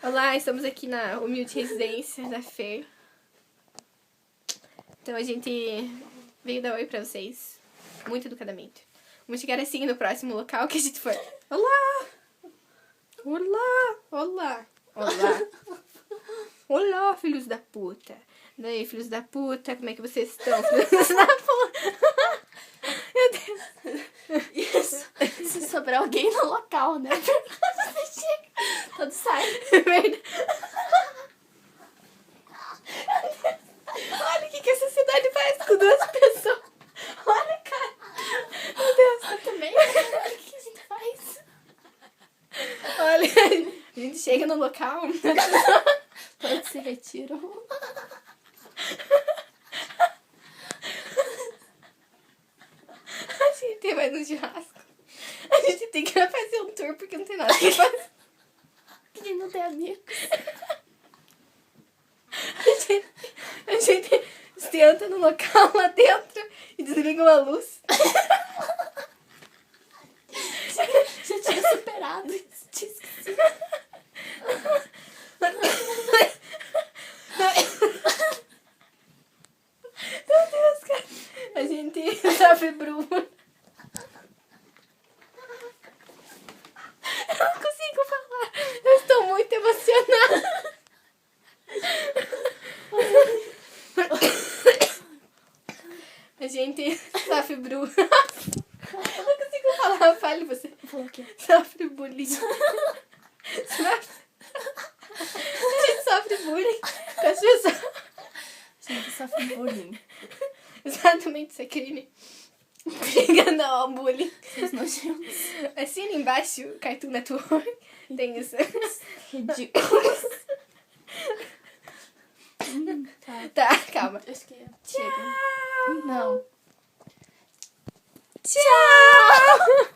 Olá, estamos aqui na humilde residência da Fer. Então a gente veio dar oi pra vocês, muito educadamente. Vamos chegar assim no próximo local que a gente for. Olá! Olá! Olá! Olá! Olá, filhos da puta! Daí, filhos da puta, como é que vocês estão? Filhos da puta! Meu Deus! Isso, se sobrar alguém no local, né? Você chega, todo sai. Verdade. Olha o que essa cidade faz com duas pessoas. Olha, cara. Meu Deus. Eu também. Olha o que a gente faz. Olha, a gente chega no local. Todos se retiram. A gente vai no churrasco. A gente tem que fazer um tour porque não tem nada pra fazer. Que nem não tem amigo. A gente senta no local lá dentro e desliga uma luz. Já tinha superado isso. Tinha esquecido. Meu Deus, cara. A gente sofre bruma. Eu não consigo falar. Eu estou muito emocionada. A gente sofre bruma. Eu não consigo falar. Fale você. Falou o quê? Sofre bullying. A gente sofre bullying com as pessoas. A gente sofre bullying. Exatamente, isso é crime. Briga não, bullying. Seus nojentos. Assina embaixo, Cartoon Network. Tem isso. Ridículos. Tá. Tá, calma. Acho que chega. Não. Tchau!